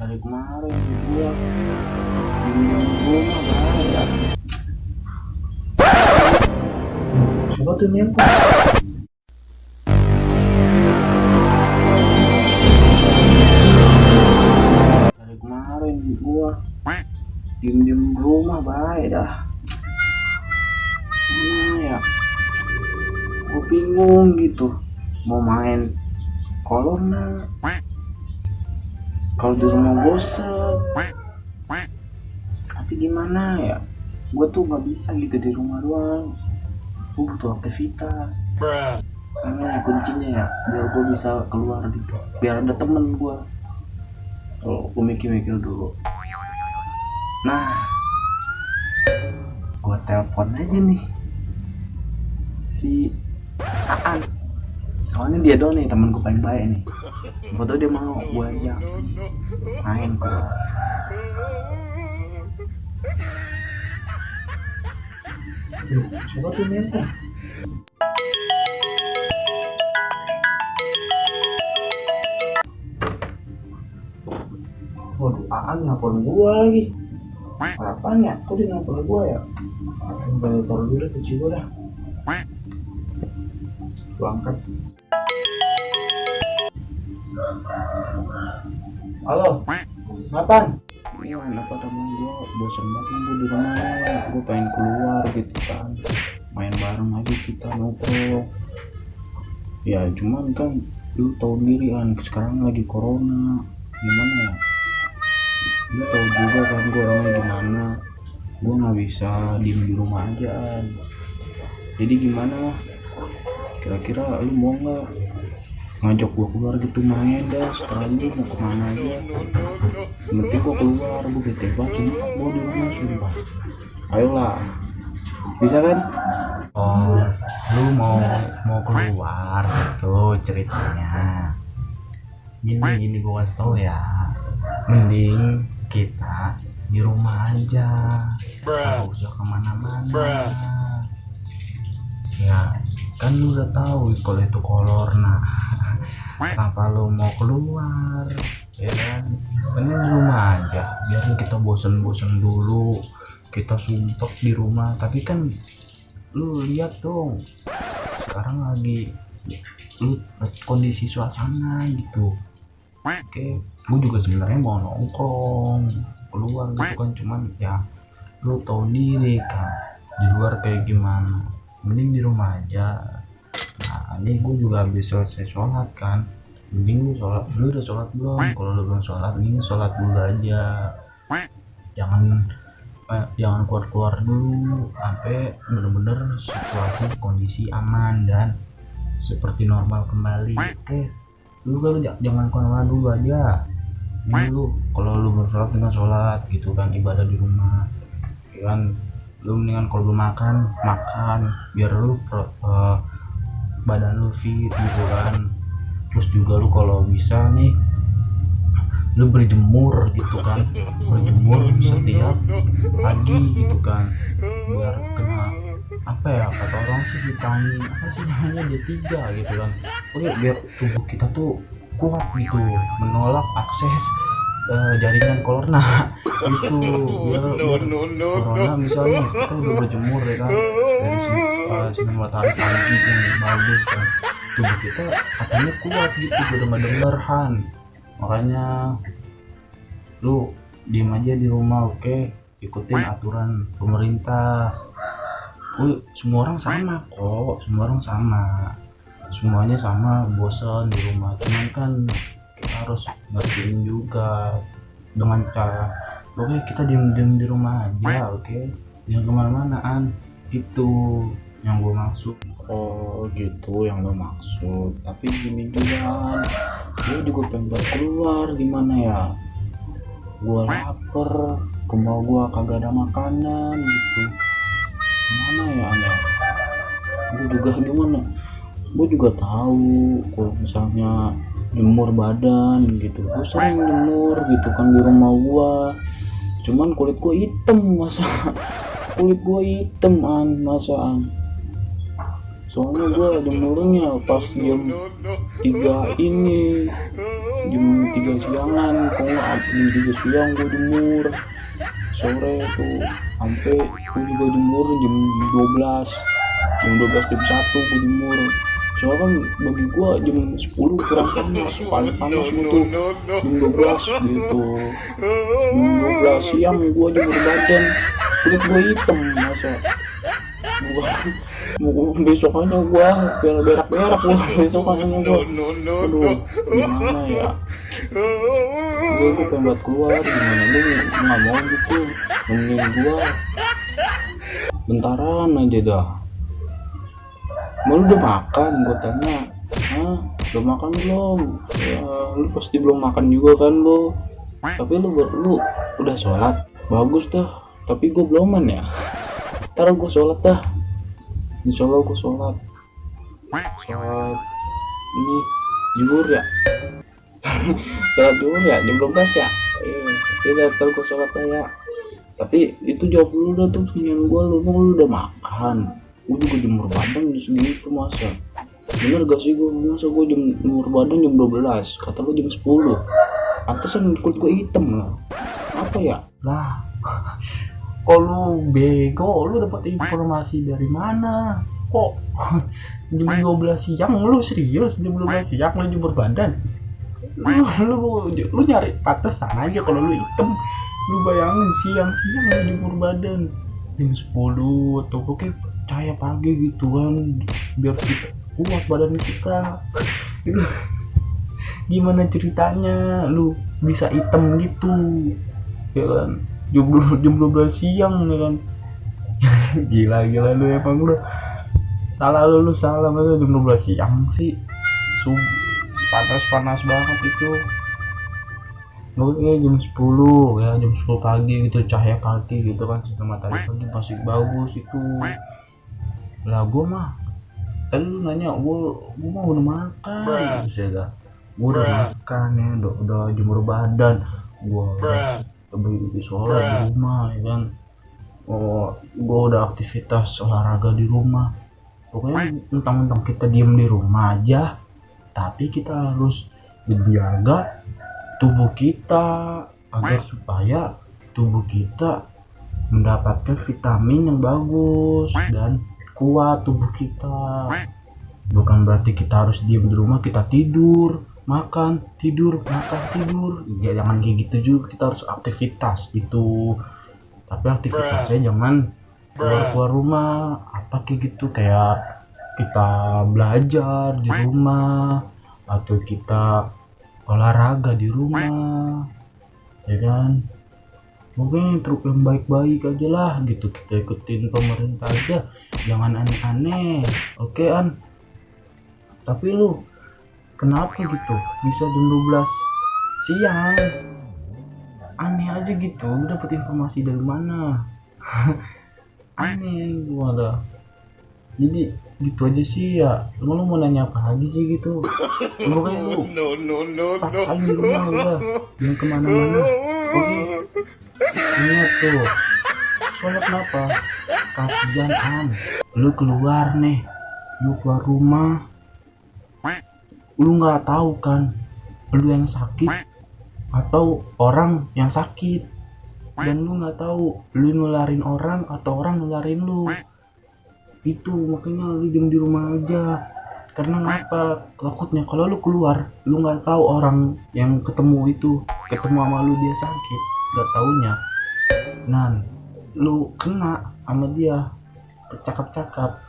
Dari kemarin gua di rumah bahaya. Coba tuh nempel. Dari kemarin gua diem di rumah bahaya dah. Mana ya? Gua bingung gitu. Mau main kolorna. Kalau di rumah bosen. Tapi gimana ya? Gue tuh nggak bisa gitu di rumah doang. Gue butuh aktivitas. Makanya kuncinya ya, biar gue bisa keluar gitu. Biar ada temen gue. Kalau gue mikir-mikir dulu. Nah, gue telepon aja nih si Aan. Soalnya dia doang nih temen gue paling baik nih. Foto dia mau gue ajak main keluar. Coba tuh nempel. Waduh, Aan nelfon gua lagi. Apaan ya? Kok dia nelfon gua ya? Udah taruh dulu kunci gua dah. Gua angkat. Halo, apaan? Iya, kenapa temen gua bosan banget gua di rumah. Gua pengen keluar gitu kan. Main bareng aja kita nongkrong. Ya cuman kan lu tahu diri kan sekarang lagi corona. Gimana ya? Lu tahu juga kan gue orangnya gimana. Gue nggak bisa diem di rumah aja kan. Jadi gimana, kira-kira lu mau nggak ngajak gue keluar gitu main dah. Setelah lu mau kemana aja, nanti gue keluar. Gue bete banget cuma gue di rumah sumpah. Ayolah, bisa kan? Oh, lu mau keluar gitu ceritanya. Gini gua kasih tau ya. Mending kita di rumah aja. Gak usah kemana-mana. Ya, kan lu udah tahu kalau itu kolor. Nah, kenapa lu mau keluar? Ya kan? Mending di rumah aja. Biar kita bosen-bosen dulu. Kita sumpek di rumah. Tapi kan lu lihat dong, sekarang lagi lu kondisi suasana gitu. Oke, gue juga sebenarnya mau nongkrong keluar gitu kan, cuman ya lu tahu diri kan di luar kayak gimana. Mending di rumah aja. Nah, ini gue juga habis selesai sholat kan. Mending lu udah sholat belum? Kalau lu belum sholat, mending sholat dulu aja. Jangan keluar dulu sampai bener-bener situasi kondisi aman dan seperti normal kembali. Oke, lu jangan kemana dulu aja. Ini lu kalau lu bersolat dengan sholat gitu kan, ibadah di rumah ya kan. Lu mendingan kalau belum makan biar lu badan lu fit gitu kan. Terus juga lu kalau bisa nih lu berjemur gitu kan, berjemur setiap pagi gitu kan, biar kena apa ya, kata orang sih vitamin apa sih namanya, D3 gitu kan. Oke, biar tubuh kita tuh kuat gitu menolak akses jaringan corona gitu. Biar corona misalnya kita udah berjemur ya kan, dari sinar matahari pagi yang bagus kan, tubuh kita katanya kuat gitu, udah nggak denger Han. Makanya lu diem aja di rumah, oke? Ikutin aturan pemerintah. Semua orang sama kok, semuanya sama, bosan di rumah. Cuman kan kita harus ngertiin juga dengan cara, oke, kita diem di rumah aja, oke? Jangan kemana-manaan gitu yang gue maksud. Oh gitu yang lo maksud. Tapi gini juga, gue juga pengen keluar. Gimana ya, gue lapar, rumah gue kagak ada makanan gitu. Gimana ya anda, gue juga gimana, gue juga tahu kalau misalnya jemur badan gitu, gue sering jemur gitu kan di rumah gue. Cuman kulit gue hitam, masa kulit gue hitam masaan. Soalnya gue jemurnya pas jam 3 ini jam 3 siangan, kok nggak jam 3 siang gue jemur, sore tuh sampai gue juga jemur jam 12, jam 1 gue jemur. Soalnya kan bagi gue jam 10 kurang panas, paling panas butuh jam 12 gitu. Jam 12 siang gue jemur badan, kulit gue hitam, masa gua besokannya gue berak gue besokannya gue, aduh gimana ya, gue pengen buat keluar, gimana lu nggak mau gitu nemenin gue bentaran aja dah. Lu udah makan? Gue tanya. Hah? Udah makan belum? Ya, lu pasti belum makan juga kan lu. Tapi lu udah sholat? Bagus dah. Tapi gue beloman ya. Ntar gue sholat dah. Insya Allah gue sholat. Sholat ini zuhur ya. Sholat zuhur ya, jam 12 ya. Iya, ntar gue sholat dah ya. Tapi itu jawab dulu dah tuh pertanyaan gue, lu udah makan? Gue juga jemur badan segitu, masa bener gak sih gue, masa gue jemur badan jam 12, kata lu jam 10, pantesan kulit gue hitam lah, apa ya lah. Kok lu bego, lu dapat informasi dari mana kok? Jam 12 siang lu serius? Jam 12 siang lu jemur badan? Lu nyari pantesan aja kalau lu hitam. Lu bayangin siang-siang lu jemur badan jam 10 atau oke cahaya pagi gitu kan, biar kita kuat badan kita. Gimana ceritanya lu bisa hitam gitu ya kan, jam 12 siang ya kan. gila lu emang lu salah, lu salah, masa jam 12 siang sih, panas banget itu. Oke, jam 10 ya, jam 10 pagi gitu, cahaya pagi gitu kan, sinar matahari pagi masih bagus itu. Lah gue mah tadi lu nanya, gue mah udah makan, gue udah makan ya, udah jemur badan, gue udah sholat di rumah ya kan. Gue udah aktivitas olahraga di rumah. Pokoknya mentang-mentang kita diem di rumah aja, tapi kita harus menjaga tubuh kita agar supaya tubuh kita mendapatkan vitamin yang bagus dan kuat tubuh kita. Bukan berarti kita harus diam di rumah, kita tidur, makan, tidur. Ya jangan kayak gitu juga, kita harus aktivitas gitu. Tapi aktivitasnya jangan keluar rumah, apa kayak gitu, kayak kita belajar di rumah atau kita olahraga di rumah ya kan. Mungkin truk yang baik-baik aja lah gitu, kita ikutin pemerintah aja, jangan aneh-aneh. Oke An, tapi lu kenapa gitu bisa jam 12 siang, aneh aja gitu, lu dapet informasi dari mana? Aneh gua dah. Jadi gitu aja sih ya. Lu mau nanya apa lagi sih gitu? Pokoknya lu paksain di rumah udah, jangan kemana-mana. Oke, ingat tuh, soalnya kenapa? Kasian An, lu keluar nih, lu keluar rumah, lu nggak tahu kan, lu yang sakit atau orang yang sakit, dan lu nggak tahu lu nularin orang atau orang nularin lu. Itu makanya lu diam di rumah aja. Karena ngapa? Takutnya kalau lu keluar, lu nggak tahu orang yang ketemu sama lu dia sakit, nggak taunya, nah lu kena sama dia, bercakap-cakap,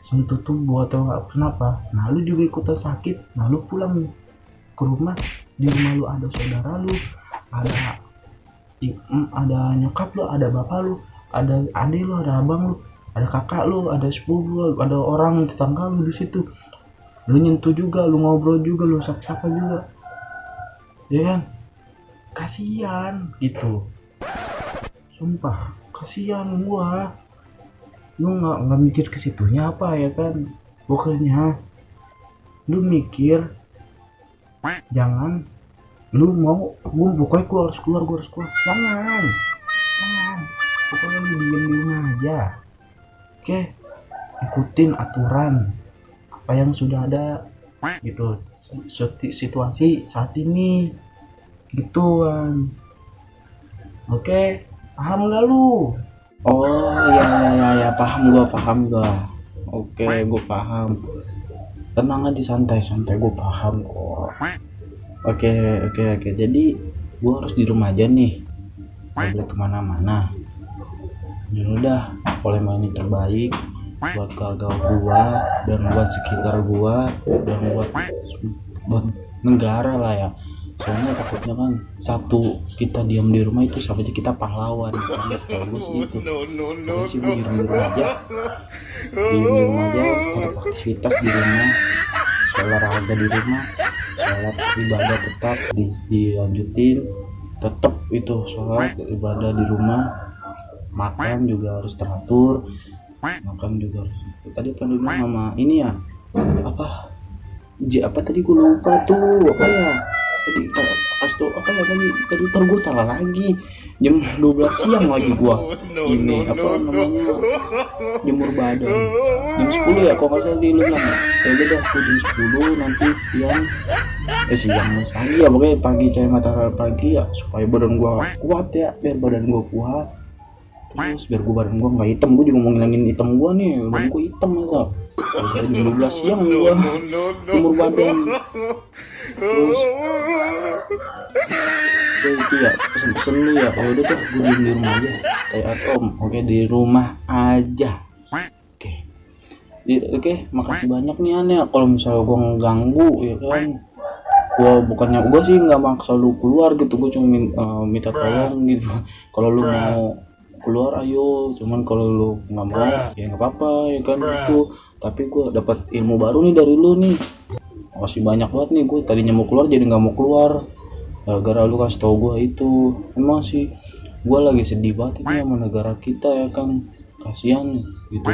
sentuh tubuh atau kenapa, nah lu juga ikutan sakit. Nah lu pulang ke rumah, di rumah lu ada saudara lu, ada nyokap lu, ada bapak lu, ada adik lu, ada abang lu, ada kakak lu, ada sepupu lu, ada orang tetangga lu di situ. Lu nyentuh juga, lu ngobrol juga, lu sapa-sapa juga, ya kan? Kasihan gitu, sumpah kasihan gua. Lu nggak mikir ke situnya apa ya kan? Pokoknya lu mikir, jangan lu mau pokoknya gua harus keluar, jangan, pokoknya lu diem di rumah aja. Oke, ikutin aturan apa yang sudah ada gitu situasi saat ini gituan. Oke, paham gak lu? Oh ya, paham gua. Oke, gua paham. Tenang aja, santai, gua paham kok. Oke. Jadi gua harus di rumah aja nih, nggak boleh kemana-mana. Ya udah, boleh main yang terbaik buat keluarga gua dan buat sekitar gua dan buat negara lah ya. Soalnya takutnya kan satu kita diam di rumah itu sama aja kita pahlawan. Soalnya setahu gue sih itu. Soalnya sih gue diem di rumah aja, tetap aktivitas di rumah, olahraga di rumah, sholat ibadah tetap dilanjutin, tetap itu sholat ibadah di rumah, makan juga harus teratur, tadi apa dia bilang sama ini ya, apa tadi gue lupa tuh, apa ya tadi tadi ntar gue salah lagi, jam 12 siang lagi gue ini apa namanya jemur badan jam 10 ya kok nggak salah di lu bilang ya udah aku jam 10 nanti siang pagi ya, pokoknya pagi kayak matahari pagi ya, supaya badan gue kuat ya, biar badan gue kuat, terus biar badan gue nggak hitam. Gue juga mau ngilangin hitam gue nih, badan gue hitam masa jam 12 siang gue jemur badan. Terus itu ya pesen lu ya, kalau udah tuh gue diem di rumah aja, stay at home. Oke, di rumah aja. Oke, makasih banyak nih An ya, kalau misalnya gue ngeganggu ya kan, gue sih nggak maksa lu keluar gitu, gue cuma minta tolong gitu. Kalau lu mau keluar ayo, cuman kalau lu nggak mau ya nggak apa-apa ya kan gitu. Tapi gue dapat ilmu baru nih dari lu nih, makasih banyak banget nih. Gue tadinya mau keluar jadi nggak mau keluar gara-gara lu kasih tau gue itu. Emang sih gue lagi sedih banget ini sama negara kita ya kan, kasihan gitu,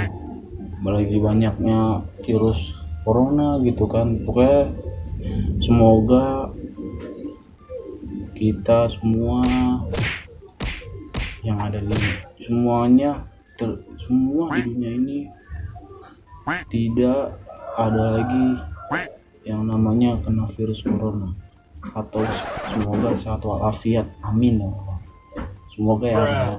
lagi banyaknya virus corona gitu kan. Pokoknya semoga kita semua yang ada di semua di dunia ini tidak ada lagi yang namanya kena virus corona, atau semoga sehat walafiat, amin ya Allah. Semoga ya Allah.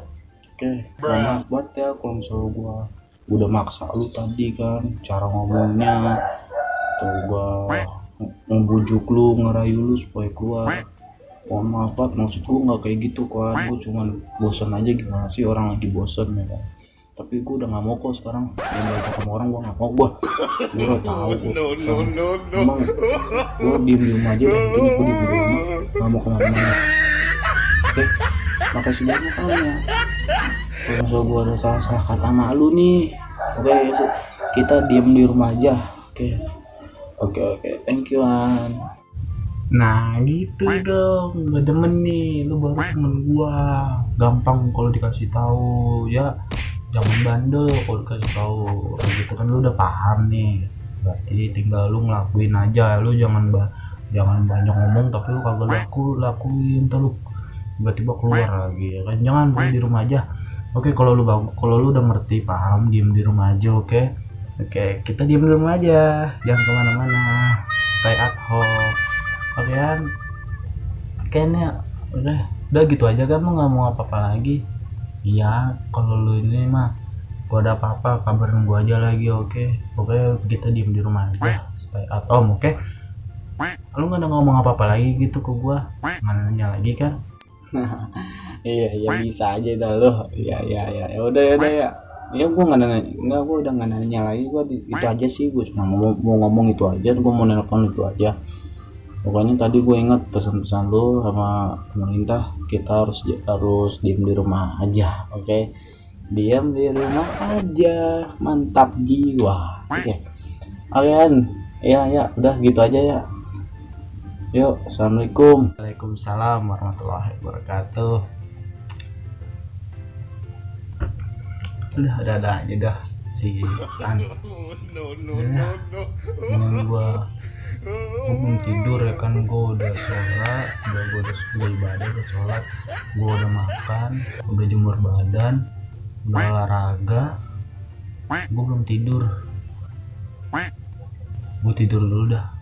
Oke, maaf banget ya kalau misalnya gua udah maksa lu tadi kan cara ngomongnya, atau gua ngebujuk lu, ngerayu lu supaya keluar. Mohon maaf banget, maksud gua nggak kayak gitu kan, gua cuman bosan aja. Gimana sih orang lagi bosan ya kan. Tapi gue udah gak mau kok sekarang belajar sama orang, gue gak mau. Gue udah tahu kok emang gue diem di rumah aja dan gue diem di rumah, gak mau kemana-mana. Oke, makasih banyak kan ya kalau misalnya gue ada salah kata malu nih. Oke, kita diem di rumah aja. Oke, thank you An. Nah gitu dong, gak demen nih, lu baru temen gua, gampang kalau dikasih tahu ya. Jangan bandel kalau dikasih tahu gitu kan, lu udah paham nih, berarti tinggal lu ngelakuin aja. Lu jangan banyak ngomong tapi lu kagak lakuin, terus tiba-tiba keluar lagi ya kan. Jangan di rumah aja. Oke, kalau lu udah ngerti paham, diem di rumah aja. Oke, kita diem di rumah aja, jangan kemana-mana, stay at home. Oke kan, kayaknya udah gitu aja kan, lu nggak mau apa-apa lagi. Iya, kalau lu ini mah gua ada apa-apa kabarin gua aja lagi. Oke, kita diem di rumah aja, stay at home. Oke, lu nggak ada ngomong apa-apa lagi gitu ke gua, nggak nanya lagi kan? Iya bisa aja dah lu. Ya udah ya gua udah nggak nanya lagi. Gua itu aja sih, gua cuma mau ngomong itu aja, gua mau nelpon itu aja. Pokoknya tadi gue ingat pesan-pesan lu sama pemerintah, kita harus diem di rumah aja. Oke, diam di rumah aja, mantap jiwa. Oke, kalian ya udah gitu aja ya. Yuk, assalamualaikum. Waalaikumsalam warahmatullahi wabarakatuh. Udah ada aja dah si An. Gue belum tidur ya kan, gue udah sholat, gue udah ibadah, udah sholat, gue udah makan, udah jemur badan, udah olahraga, gue belum tidur. Gue tidur dulu dah.